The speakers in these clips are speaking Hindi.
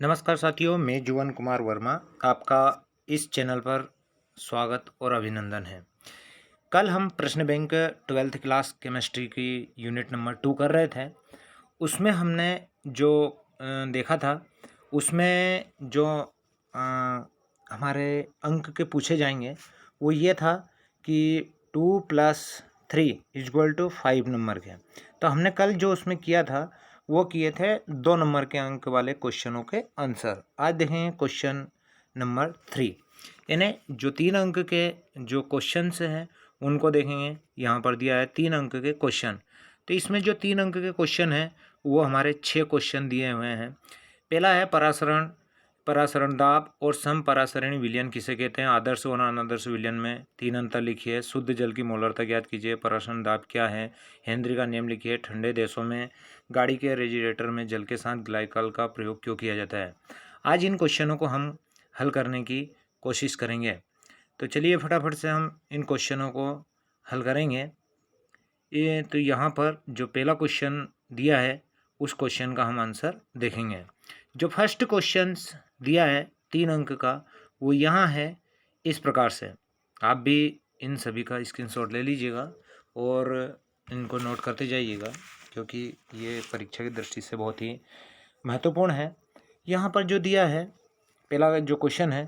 नमस्कार साथियों, मैं जुवन कुमार वर्मा आपका इस चैनल पर स्वागत और अभिनंदन है। कल हम प्रश्न बैंक 12th क्लास केमिस्ट्री की यूनिट नंबर 2 कर रहे थे। उसमें हमने जो देखा था, उसमें जो हमारे अंक के पूछे जाएंगे वो ये था कि 2 + 3 = 5 नंबर के। तो हमने कल जो उसमें किया था वो किए थे 2 नंबर के अंक वाले क्वेश्चनों के आंसर। आज देखेंगे क्वेश्चन नंबर 3, यानी जो 3 अंक के जो क्वेश्चंस हैं उनको देखेंगे। यहाँ पर दिया है 3 अंक के क्वेश्चन। तो इसमें जो 3 अंक के क्वेश्चन हैं वो हमारे 6 क्वेश्चन दिए हुए हैं। पहला है परासरण, परासरण दाब और समपरासरणीय विलयन किसे कहते हैं। आदर्श और अनादर्श विलयन में 3 अंतर लिखिए। शुद्ध जल की मोलरता ज्ञात कीजिए। परासरण दाब क्या है। हेनरी का नियम लिखिए। ठंडे देशों में गाड़ी के रेफ्रिजरेटर में जल के साथ ग्लाइकॉल का प्रयोग क्यों किया जाता है। आज इन क्वेश्चनों को हम हल करने की कोशिश करेंगे। तो चलिए फटाफट से हम इन क्वेश्चनों को हल करेंगे। ये तो यहाँ पर जो पहला क्वेश्चन दिया है उस क्वेश्चन का हम आंसर देखेंगे। जो फर्स्ट क्वेश्चन दिया है 3 अंक का वो यहाँ है इस प्रकार से। आप भी इन सभी का स्क्रीनशॉट ले लीजिएगा और इनको नोट करते जाइएगा, क्योंकि ये परीक्षा की दृष्टि से बहुत ही महत्वपूर्ण है। यहाँ पर जो दिया है पहला जो क्वेश्चन है,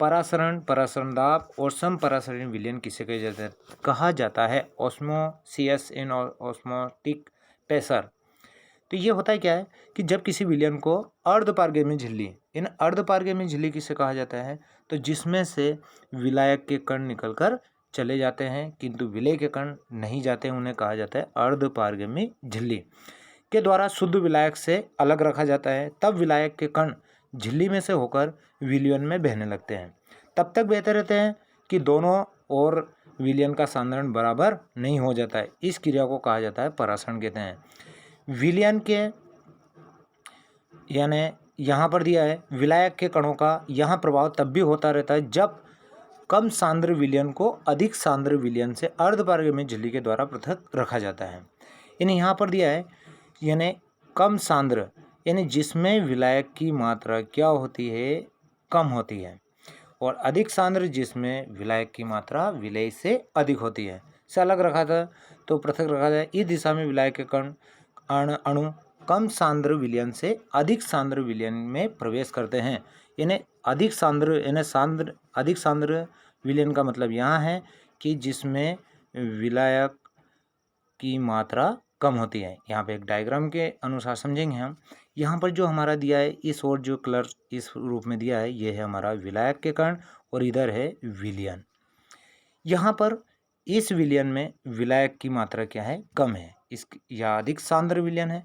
परासरण, परासरण दाब और समपरासरणीय विलयन किसे कहा जाता है। ऑस्मोसिस इन ऑस्मोटिक प्रेशर। तो ये होता है क्या है कि जब किसी विलयन को अर्धपारगम्य झिल्ली, इन अर्धपारगम्य झिल्ली किसे कहा जाता है, तो जिसमें से विलायक के कण निकलकर चले जाते हैं किंतु विलय के कण नहीं जाते हैं, उन्हें कहा जाता है अर्धपारगम्य झिल्ली। के द्वारा शुद्ध विलायक से अलग रखा जाता है। तब विलायक के कण झिल्ली में से होकर विलयन में बहने लगते हैं। तब तक बहते रहते हैं कि दोनों ओर विलयन का सांद्रण बराबर नहीं हो जाता है। इस क्रिया को कहा जाता है परासरण कहते हैं। विलयन के यानी यहाँ पर दिया है विलायक के कणों का यहाँ प्रभाव तब भी होता रहता है जब कम सांद्र विलयन को अधिक सांद्र विलयन से अर्धपारगम्य झिल्ली के द्वारा पृथक रखा जाता है। यानी यहाँ पर दिया है यानी कम सांद्र, यानी जिसमें विलायक की मात्रा क्या होती है, कम होती है, और अधिक सांद्र जिसमें विलायक की मात्रा विलय से अधिक होती है, से अलग रखा था तो पृथक रखा जाए। इस दिशा में विलायक के कण अणु कम सांद्र विलयन से अधिक सांद्र विलयन में प्रवेश करते हैं। यानी अधिक सांद्र यानी अधिक सांद्र विलयन का मतलब यहाँ है कि जिसमें विलायक की मात्रा कम होती है। यहाँ पे एक डायग्राम के अनुसार समझेंगे हम। यहाँ पर जो हमारा दिया है इस ओर जो कलर इस रूप में दिया है ये है हमारा विलायक के कण और इधर है विलयन। यहाँ पर इस विलयन में विलायक की मात्रा क्या है, कम है, इस या अधिक सांद्र विलयन है।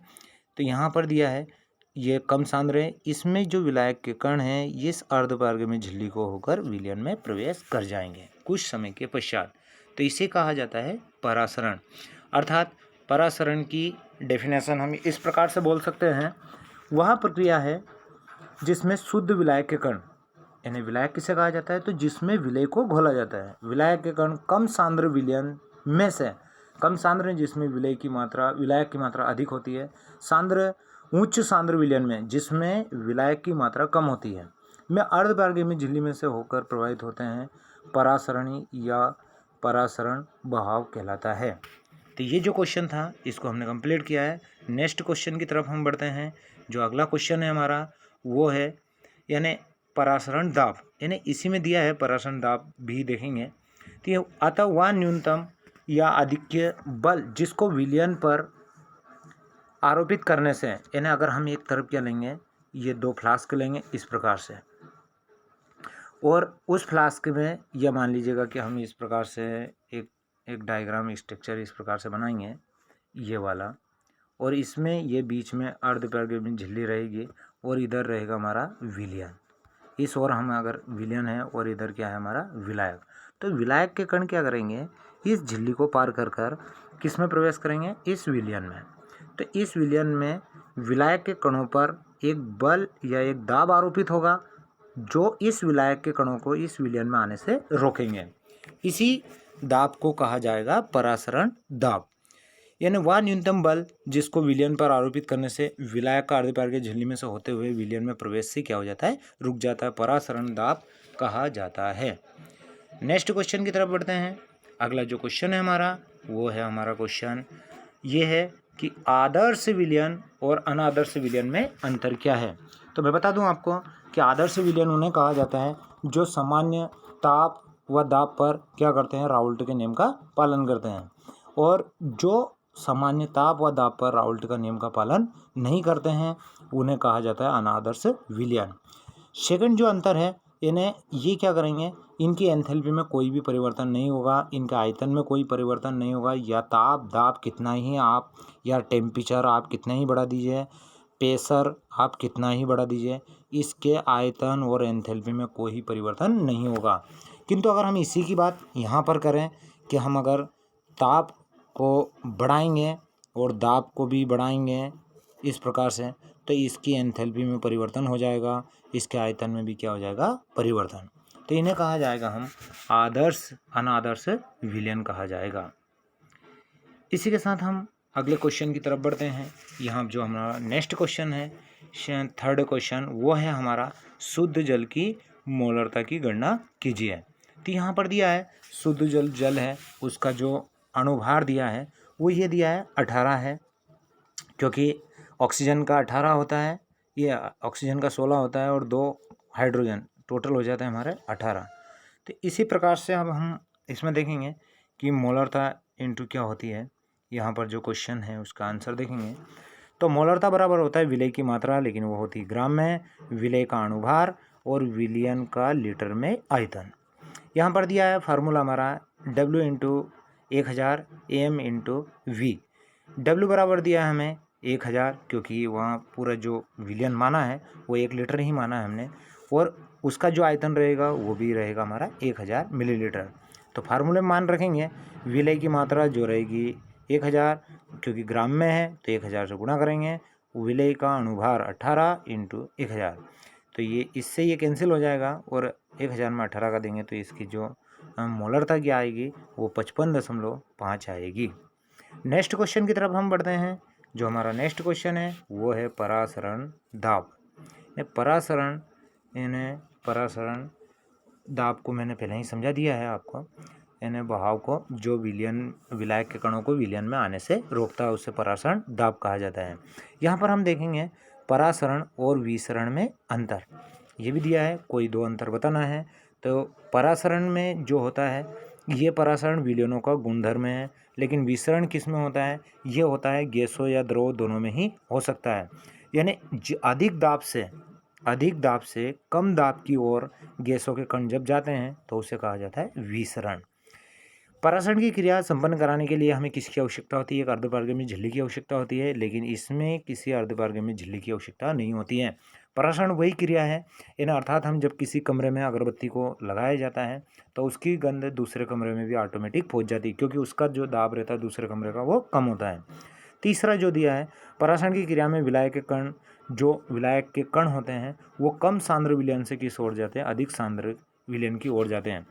तो यहाँ पर दिया है ये कम सांद्र है। इसमें जो विलायक के कण हैं ये इस अर्धपारगम्य झिल्ली को होकर विलयन में प्रवेश कर जाएंगे कुछ समय के पश्चात। तो इसे कहा जाता है परासरण। अर्थात परासरण की डेफिनेशन हम इस प्रकार से बोल सकते हैं, वह प्रक्रिया है जिसमें शुद्ध विलायक के कण, यानी विलायक किसे कहा जाता है, तो जिसमें विलय को घोला जाता है। विलायक के कण कम सांद्र विलयन में से, कम सांद्र जिसमें विलय की मात्रा विलायक की मात्रा अधिक होती है, सांद्र उच्च सांद्र विलयन में जिसमें विलायक की मात्रा कम होती है, में अर्धपारगम्य झिल्ली में से होकर प्रवाहित होते हैं। परासरणी या परासरण बहाव कहलाता है। तो ये जो क्वेश्चन था इसको हमने कंप्लीट किया है। नेक्स्ट क्वेश्चन की तरफ हम बढ़ते हैं। जो अगला क्वेश्चन है हमारा वो है यानी परासरण दाब, यानी इसी में दिया है परासरण दाब भी देखेंगे। तो ये अतः वह न्यूनतम या अधिक्य बल जिसको विलयन पर आरोपित करने से, यानी अगर हम एक तरफ क्या लेंगे, ये 2 फ्लास्क लेंगे इस प्रकार से, और उस फ्लास्क में यह मान लीजिएगा कि हम इस प्रकार से एक डायग्राम स्ट्रक्चर इस प्रकार से बनाएंगे ये वाला, और इसमें ये बीच में अर्धपारगम्य झिल्ली रहेगी और इधर रहेगा हमारा विलयन। इस ओर हम अगर विलयन है और इधर क्या है हमारा विलायक, तो विलायक के कण क्या करेंगे, इस झिल्ली को पार कर कर किस में प्रवेश करेंगे, इस विलयन में। तो इस विलयन में विलायक के कणों पर एक बल या एक दाब आरोपित होगा जो इस विलायक के कणों को इस विलयन में आने से रोकेंगे। इसी दाब को कहा जाएगा परासरण दाब। यानी वह न्यूनतम बल जिसको विलयन पर आरोपित करने से विलायक का अर्धपारगीय झिल्ली में से होते हुए विलयन में प्रवेश से क्या हो जाता है, रुक जाता है, परासरण दाब कहा जाता है। नेक्स्ट क्वेश्चन की तरफ बढ़ते हैं। अगला जो क्वेश्चन है हमारा वो है हमारा क्वेश्चन ये है कि आदर्श विलयन और अनादर्श विलयन में अंतर क्या है। तो मैं बता दूं आपको कि आदर्श विलयन उन्हें कहा जाता है जो सामान्य ताप व दाब पर क्या करते हैं, राउल्ट के नियम का पालन करते हैं, और जो सामान्य ताप व दाब पर राउल्ट का नियम का पालन नहीं करते हैं उन्हें कहा जाता है अनादर्श विलयन। सेकंड जो अंतर है, इन्हें ये क्या करेंगे, इनकी एंथैल्पी में कोई भी परिवर्तन नहीं होगा, इनका आयतन में कोई परिवर्तन नहीं होगा, या ताप दाब कितना ही आप, या टेम्परेचर आप कितना ही बढ़ा दीजिए, प्रेशर आप कितना ही बढ़ा दीजिए, इसके आयतन और एंथैल्पी में कोई परिवर्तन नहीं होगा। किंतु अगर हम इसी की बात यहाँ पर करें कि हम अगर ताप को बढ़ाएंगे और दाब को भी बढ़ाएंगे इस प्रकार से, तो इसकी एंथैल्पी में परिवर्तन हो जाएगा, इसके आयतन में भी क्या हो जाएगा, परिवर्तन। तो इन्हें कहा जाएगा हम आदर्श अनादर्श विलयन कहा जाएगा। इसी के साथ हम अगले क्वेश्चन की तरफ बढ़ते हैं। यहाँ जो हमारा नेक्स्ट क्वेश्चन है, थर्ड क्वेश्चन, वो है हमारा शुद्ध जल की मोलरता की गणना कीजिए। तो यहाँ पर दिया है शुद्ध जल है, उसका जो अणुभार दिया है वो ये दिया है 18 है, क्योंकि ऑक्सीजन का 18 होता है, ये ऑक्सीजन का 16 होता है और 2 हाइड्रोजन, टोटल हो जाता है हमारे 18। तो इसी प्रकार से अब हम इसमें देखेंगे कि मोलरता इंटू क्या होती है। यहाँ पर जो क्वेश्चन है उसका आंसर देखेंगे तो मोलरता बराबर होता है विलय की मात्रा, लेकिन वो होती है ग्राम में, विलय का अणुभार और विलयन का लीटर में आयतन। यहाँ पर दिया है फार्मूला हमारा W into 1000 AM into V। W बराबर दिया है हमें 1000, क्योंकि वहाँ पूरा जो विलयन माना है वो 1 लीटर ही माना है हमने, और उसका जो आयतन रहेगा वो भी रहेगा हमारा 1000 मिलीलीटर। तो फार्मूले में मान रखेंगे विलय की मात्रा जो रहेगी 1000, क्योंकि ग्राम में है तो 1000 से गुणा करेंगे, विलय का अणुभार 18 इंटू 1000, तो ये इससे ये कैंसिल हो जाएगा और 1000 में 18 का देंगे तो इसकी जो मोलरता की आएगी वो 55.5 आएगी। नेक्स्ट क्वेश्चन की तरफ हम बढ़ते हैं। जो हमारा नेक्स्ट क्वेश्चन है वो है परासरण दाब। परासरण दाब को मैंने पहले ही समझा दिया है आपको, यानी बहाव को जो विलायक के कणों को विलयन में आने से रोकता है उसे परासरण दाब कहा जाता है। यहाँ पर हम देखेंगे परासरण और विसरण में अंतर, ये भी दिया है, कोई 2 अंतर बताना है। तो परासरण में जो होता है ये परासरण विलयनों का गुणधर्म है, लेकिन विसरण किस में होता है, ये होता है गैसों या द्रव दोनों में ही हो सकता है। यानी अधिक दाब से कम दाब की ओर गैसों के कण जब जाते हैं तो उसे कहा जाता है विसरण। परासरण की क्रिया संपन्न कराने के लिए हमें किसकी आवश्यकता होती है, एक अर्धपारगम्य झिल्ली की आवश्यकता होती है, लेकिन इसमें किसी अर्धपारगम्य झिल्ली की आवश्यकता नहीं होती है। परासरण वही क्रिया है, अर्थात हम जब किसी कमरे में अगरबत्ती को लगाया जाता है तो उसकी गंध दूसरे कमरे में भी ऑटोमेटिक पहुंच जाती है, क्योंकि उसका जो दाब रहता है दूसरे कमरे का वो कम होता है। तीसरा जो दिया है, परासरण की क्रिया में विलायक के कण होते हैं वो कम सांद्र विलयन से किस ओर जाते हैं, अधिक सांद्र विलयन की ओर जाते हैं।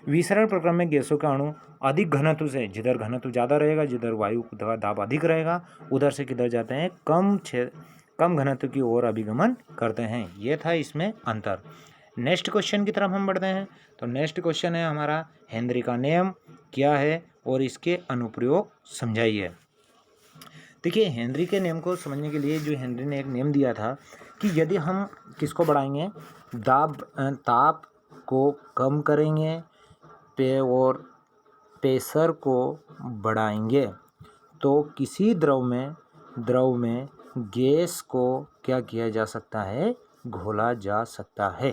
विसरण प्रक्रम में गैसों के अणु अधिक घनत्व से, जिधर घनत्व ज़्यादा रहेगा, जिधर वायु का दाब अधिक रहेगा, उधर से किधर जाते हैं, कम घनत्व की ओर अभिगमन करते हैं। ये था इसमें अंतर। नेक्स्ट क्वेश्चन की तरफ हम बढ़ते हैं। तो नेक्स्ट क्वेश्चन है हमारा हेनरी का नियम क्या है और इसके अनुप्रयोग समझाइए। देखिए हेनरी के नियम को समझने के लिए जो हेनरी ने एक नियम दिया था कि यदि हम किसको बढ़ाएंगे, ताप को कम करेंगे और प्रेशर को बढ़ाएंगे तो किसी द्रव में गैस को क्या किया जा सकता है, घोला जा सकता है।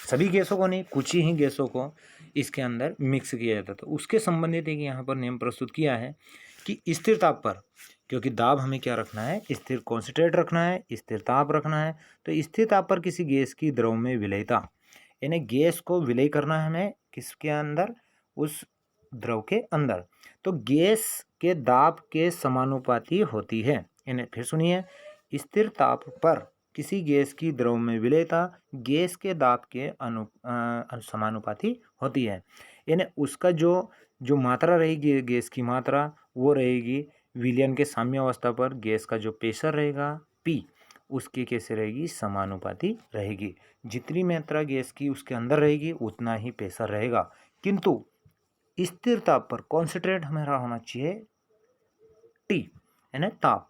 सभी गैसों को नहीं, कुछ ही गैसों को इसके अंदर मिक्स किया जाता है। तो उसके संबंधित एक यहाँ पर नियम प्रस्तुत किया है कि स्थिर ताप पर, क्योंकि दाब हमें क्या रखना है, स्थिर कॉन्सेंट्रेट रखना है, स्थिर ताप रखना है, तो स्थिर ताप पर किसी गैस की द्रव में विलयता, यानी गैस को विलय करना है हमें किसके अंदर, उस द्रव के अंदर, तो गैस के दाब के समानुपाती होती है। इन्हें फिर सुनिए, स्थिर ताप पर किसी गैस की द्रव में विलयता गैस के दाब के समानुपाती होती है। यानी उसका जो मात्रा रहेगी गैस की मात्रा वो रहेगी विलयन के साम्य अवस्था पर गैस का जो प्रेशर रहेगा P, उसकी कैसे रहेगी, समानुपाती रहेगी। जितनी मात्रा गैस की उसके अंदर रहेगी उतना ही प्रेशर रहेगा, किंतु स्थिर ताप पर कॉन्सेंट्रेट हमारा होना चाहिए T, यानी ताप।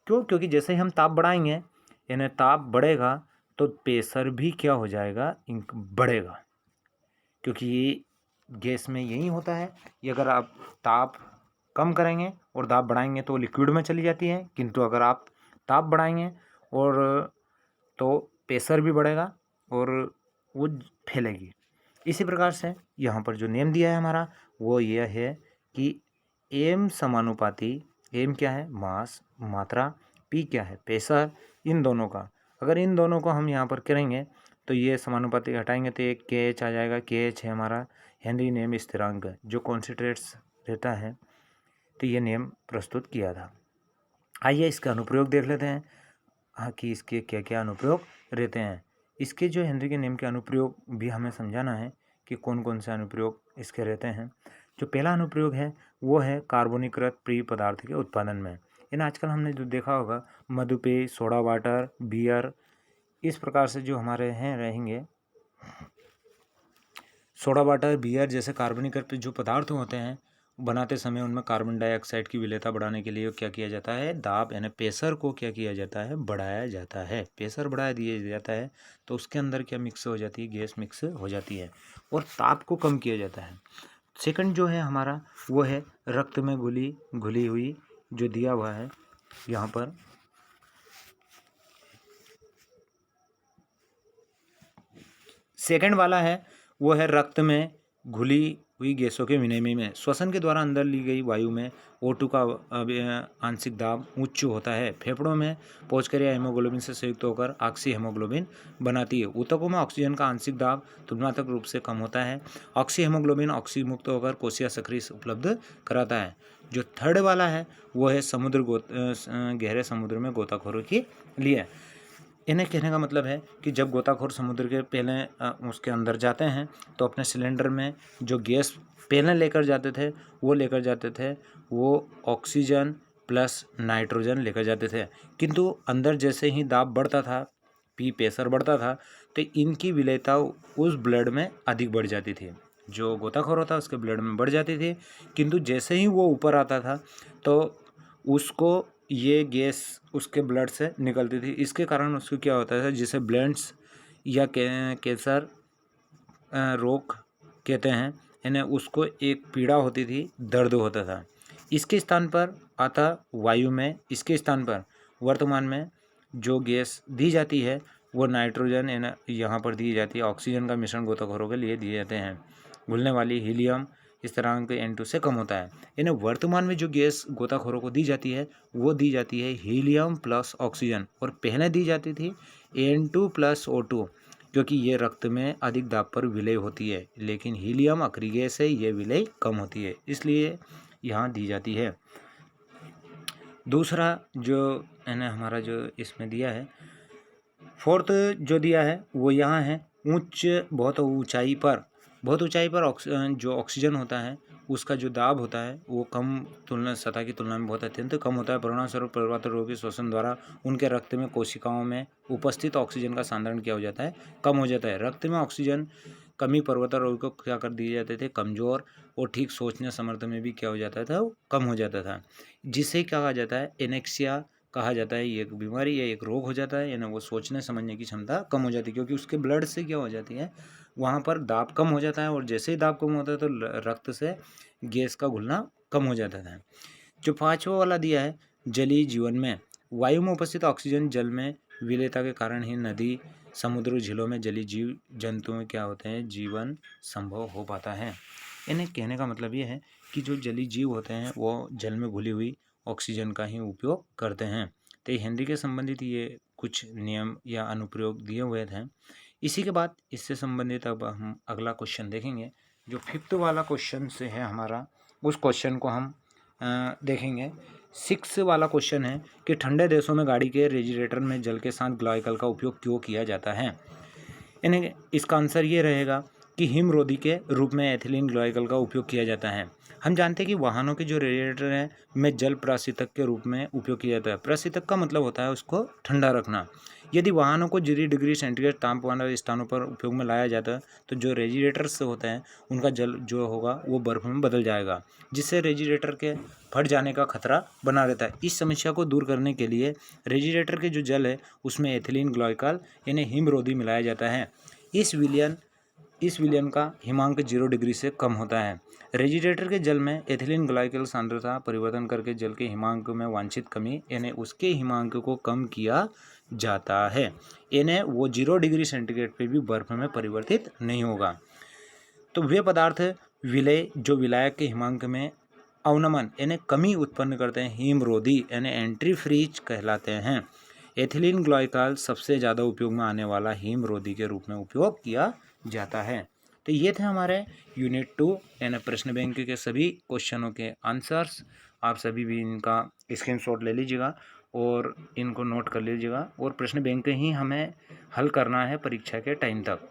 क्यों? क्योंकि जैसे ही हम ताप बढ़ाएंगे यानी ताप बढ़ेगा तो प्रेशर भी क्या हो जाएगा, बढ़ेगा। क्योंकि ये गैस में यही होता है, ये अगर आप ताप कम करेंगे और ताप बढ़ाएंगे तो लिक्विड में चली जाती है, किंतु अगर आप ताप बढ़ाएंगे और तो प्रेशर भी बढ़ेगा और वो फैलेगी। इसी प्रकार से यहाँ पर जो नियम दिया है हमारा वो यह है कि एम समानुपाती, एम क्या है, मास, मात्रा, पी क्या है, प्रेशर, इन दोनों का अगर इन दोनों को हम यहाँ पर करेंगे तो ये समानुपाती हटाएंगे तो एक के एच आ जाएगा। के एच है हमारा हेनरी नियम स्थिरांक जो कॉन्सेंट्रेट्स रहता है, तो ये नियम प्रस्तुत किया था। आइए इसका अनुप्रयोग देख लेते हैं हाँ कि इसके क्या क्या अनुप्रयोग रहते हैं। इसके जो हेनरी के नियम के अनुप्रयोग भी हमें समझाना है कि कौन कौन से अनुप्रयोग इसके रहते हैं। जो पहला अनुप्रयोग है वो है कार्बोनिकृत पेय पदार्थ के उत्पादन में। इन आजकल हमने जो देखा होगा मधुपेय, सोडा वाटर, बियर, इस प्रकार से जो हमारे हैं रहेंगे सोडा वाटर, बियर जैसे कार्बनिक जो पदार्थ होते हैं बनाते समय उनमें कार्बन डाइऑक्साइड की विलेयता बढ़ाने के लिए क्या किया जाता है, दाब यानी प्रेशर को क्या किया जाता है, बढ़ाया जाता है। प्रेशर बढ़ा दिया जाता है तो उसके अंदर क्या मिक्स हो जाती है, गैस मिक्स हो जाती है और ताप को कम किया जाता है। सेकंड जो है हमारा वो है रक्त में घुली हुई, जो दिया हुआ है यहाँ पर सेकंड वाला है वो है रक्त में घुली हुई गैसों के विनिमय में श्वसन के द्वारा अंदर ली गई वायु में O2 का आंशिक दाब उच्च होता है। फेफड़ों में पहुंचकर यह हीमोग्लोबिन से संयुक्त होकर ऑक्सी हीमोग्लोबिन बनाती है। ऊतकों में ऑक्सीजन का आंशिक दाब तुलनात्मक रूप से कम होता है। ऑक्सी हीमोग्लोबिन ऑक्सी मुक्त होकर कोशिका सक्रिय उपलब्ध कराता है। जो थर्ड वाला है वो है गहरे समुद्र में गोताखोरों के लिए। इन्हें कहने का मतलब है कि जब गोताखोर समुद्र के पहले उसके अंदर जाते हैं तो अपने सिलेंडर में जो गैस पहले लेकर जाते थे वो ऑक्सीजन प्लस नाइट्रोजन लेकर जाते थे, किंतु अंदर जैसे ही दाब बढ़ता था, प्रेशर बढ़ता था, तो इनकी विलेयता उस ब्लड में अधिक बढ़ जाती थी। जो गोताखोर होता उसके ब्लड में बढ़ जाती थी, किंतु जैसे ही वो ऊपर आता था तो उसको ये गैस उसके ब्लड से निकलती थी। इसके कारण उसको क्या होता था, जिसे ब्लेंड्स या कैंसर रोग कहते हैं, यानी उसको एक पीड़ा होती थी, दर्द होता था। इसके स्थान पर आता वायु में, इसके स्थान पर वर्तमान में जो गैस दी जाती है वो नाइट्रोजन यहाँ पर दी जाती है। ऑक्सीजन का मिश्रण गोताखोरों के लिए दिए जाते हैं। घुलने वाली हीलियम स्थिरांक N2 से कम होता है। यानी वर्तमान में जो गैस गोताखोरों को दी जाती है वो दी जाती है हीलियम प्लस ऑक्सीजन, और पहले दी जाती थी N2 प्लस O2, क्योंकि ये रक्त में अधिक दाब पर विलय होती है, लेकिन हीलियम अक्रिय गैस है, ये विलय कम होती है, इसलिए यहाँ दी जाती है। दूसरा जो है ना हमारा जो इसमें दिया है, फोर्थ जो दिया है वो यहाँ है बहुत ऊंचाई पर जो ऑक्सीजन होता है उसका जो दाब होता है वो कम सतह की तुलना में बहुत अत्यंत कम होता है। परिणामस्वरूप पर्वत रोगी श्वसन द्वारा उनके रक्त में कोशिकाओं में उपस्थित ऑक्सीजन का सांद्रण क्या हो जाता है, कम हो जाता है। रक्त में ऑक्सीजन कमी पर्वत रोगी को क्या कर दिए जाते थे, कमजोर और ठीक सोचने समर्थ में भी क्या हो जाता था, वो कम हो जाता था, जिसे क्या कहा जाता है, एनेक्सिया कहा जाता है। ये एक बीमारी या एक रोग हो जाता है, यानी वो सोचने समझने की क्षमता कम हो जाती है, क्योंकि उसके ब्लड से क्या हो जाती है, वहाँ पर दाब कम हो जाता है, और जैसे ही दाब कम होता है तो रक्त से गैस का घुलना कम हो जाता है। जो पांचवा वाला दिया है, जलीय जीवन में वायु में उपस्थित ऑक्सीजन जल में विलेयता के कारण ही नदी, समुद्र, झीलों में जलीय जीव जंतुओं में क्या होते हैं, जीवन संभव हो पाता है। इन्हें कहने का मतलब ये है कि जो जलीय जीव होते हैं वो जल में घुली हुई ऑक्सीजन का ही उपयोग करते हैं। तो हेनरी के संबंधित ये कुछ नियम या अनुप्रयोग दिए हुए थे। इसी के बाद इससे संबंधित अब हम अगला क्वेश्चन देखेंगे, जो फिफ्थ वाला क्वेश्चन से है हमारा, उस क्वेश्चन को हम देखेंगे। 6 वाला क्वेश्चन है कि ठंडे देशों में गाड़ी के रेफ्रिजरेटर में जल के साथ ग्लाइकॉल का उपयोग क्यों किया जाता है। यानी इसका आंसर ये रहेगा कि हिमरोधी के रूप में एथिलीन ग्लाइकॉल का उपयोग किया जाता है। हम जानते हैं कि वाहनों के जो रेडिएटर हैं में जल प्राशीतक के रूप में उपयोग किया जाता है। प्राशीतक का मतलब होता है उसको ठंडा रखना। यदि वाहनों को 0 डिग्री सेंटीग्रेड तापमान वाले स्थानों पर उपयोग में लाया जाता है तो जो रेडिएटर्स होते हैं उनका जल जो होगा वो बर्फ़ में बदल जाएगा, जिससे रेडिएटर के फट जाने का खतरा बना रहता है। इस समस्या को दूर करने के लिए रेडिएटर के जो जल है उसमें एथिलीन ग्लाइकॉल यानी हिमरोधी मिलाया जाता है। इस विलयन का हिमांक 0 डिग्री से कम होता है। रेडिएटर के जल में एथिलीन ग्लाइकॉल सांद्रता परिवर्तन करके जल के हिमांक में वांछित कमी यानी उसके हिमांक को कम किया जाता है, यानी वो 0 डिग्री सेंटीग्रेड पे भी बर्फ में परिवर्तित नहीं होगा। तो वे पदार्थ विलय जो विलायक के हिमांक में अवनमन यानी कमी उत्पन्न करते हैं हिमरोधी यानी एंटीफ्रीज कहलाते हैं। एथिलीन ग्लाइकॉल सबसे ज़्यादा उपयोग में आने वाला हिमरोधी के रूप में उपयोग किया जाता है। तो ये थे हमारे यूनिट 2 यानी प्रश्न बैंक के सभी क्वेश्चनों के आंसर्स। आप सभी भी इनका स्क्रीनशॉट ले लीजिएगा और इनको नोट कर लीजिएगा, और प्रश्न बैंक ही हमें हल करना है परीक्षा के टाइम तक।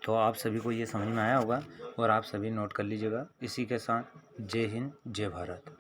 तो आप सभी को ये समझ में आया होगा और आप सभी नोट कर लीजिएगा। इसी के साथ जय हिंद, जय भारत।